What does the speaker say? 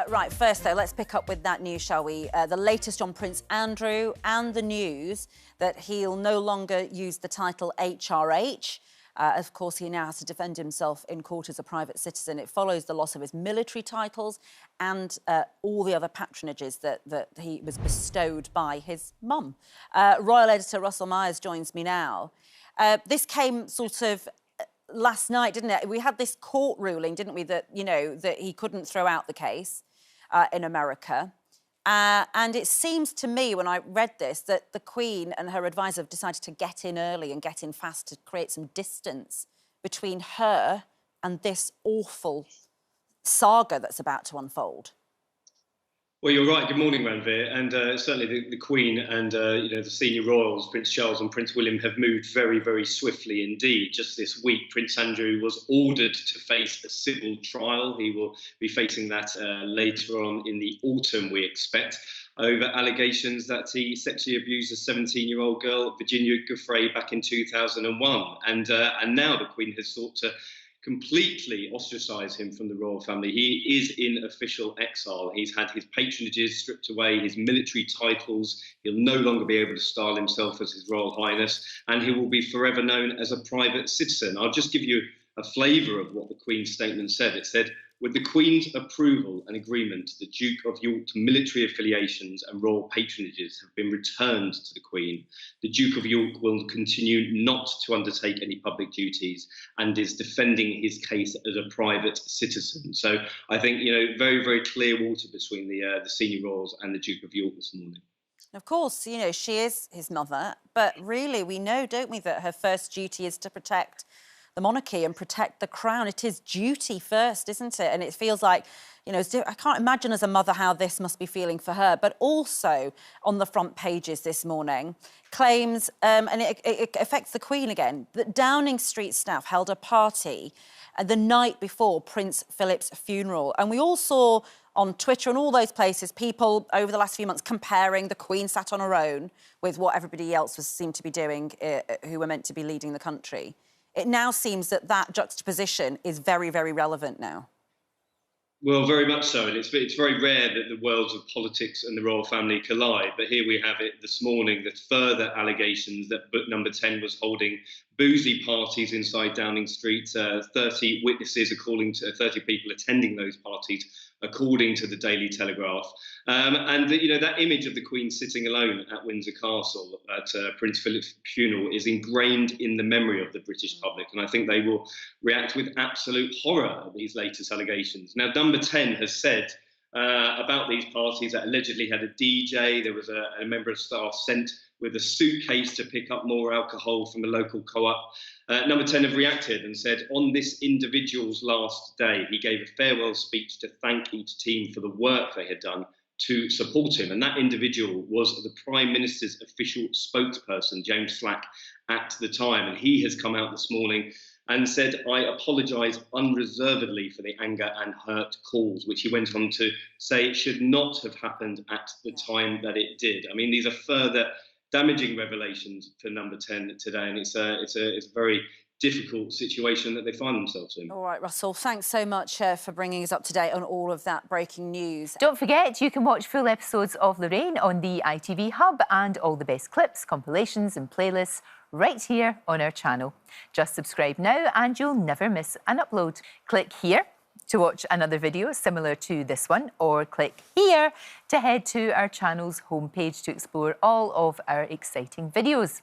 Right, first though, let's pick up with that news, shall we? The latest on Prince Andrew and the news that he'll no longer use the title HRH. Of course, he now has to defend himself in court as a private citizen. It follows the loss of his military titles and all the other patronages that he was bestowed by his mum. Royal editor Russell Myers joins me now. This came sort of last night, didn't it? We had this court ruling, didn't we, that, you know, that he couldn't throw out the case in America. And it seems to me, when I read this, that the Queen and her advisor have decided to get in early and get in fast to create some distance between her and this awful saga that's about to unfold. Well, you're right. Good morning, Ranvir. And certainly the Queen and the senior royals, Prince Charles and Prince William, have moved very, very swiftly indeed. Just this week, Prince Andrew was ordered to face a civil trial. He will be facing that later on in the autumn, we expect, over allegations that he sexually abused a 17-year-old girl, Virginia Giuffre, back in 2001. And now the Queen has sought to completely ostracise him from the royal family. He is in official exile. He's had his patronages stripped away, his military titles. He'll no longer be able to style himself as His Royal Highness, and he will be forever known as a private citizen. I'll just give you a flavour of what the Queen's statement said. It said, "With the Queen's approval and agreement, the Duke of York's military affiliations and royal patronages have been returned to the Queen. The Duke of York will continue not to undertake any public duties and is defending his case as a private citizen." So I think, very, very clear water between the senior royals and the Duke of York this morning. Of course, she is his mother, but really we know, don't we, that her first duty is to protect the monarchy and protect the crown. It is duty first, isn't it? And it feels like, I can't imagine as a mother how this must be feeling for her. But also on the front pages this morning, claims, and it affects the Queen again, that Downing Street staff held a party the night before Prince Philip's funeral. And we all saw on Twitter and all those places, people over the last few months comparing the Queen sat on her own with what everybody else seemed to be doing who were meant to be leading the country. It now seems that that juxtaposition is very, very relevant now. Well, very much so, and it's very rare that the worlds of politics and the royal family collide, but here we have it this morning, that further allegations that book number 10 was holding boozy parties inside Downing Street, 30 witnesses, according to 30 people attending those parties, according to the Daily Telegraph. And that image of the Queen sitting alone at Windsor Castle at Prince Philip's funeral is ingrained in the memory of the British public, and I think they will react with absolute horror at these latest allegations. Now, number 10 has said about these parties that allegedly had a DJ. There was a member of staff sent with a suitcase to pick up more alcohol from a local co-op. Number 10 have reacted and said, on this individual's last day, he gave a farewell speech to thank each team for the work they had done to support him. And that individual was the Prime Minister's official spokesperson, James Slack, at the time. And he has come out this morning and said, "I apologise unreservedly for the anger and hurt calls," which he went on to say it should not have happened at the time that it did. I mean, these are further damaging revelations for number 10 today, and it's a very difficult situation that they find themselves in. All right, Russell, thanks so much for bringing us up to date on all of that breaking news. Don't forget, you can watch full episodes of Lorraine on the ITV Hub and all the best clips, compilations and playlists right here on our channel. Just subscribe now and you'll never miss an upload. Click here to watch another video similar to this one, or click here to head to our channel's homepage to explore all of our exciting videos.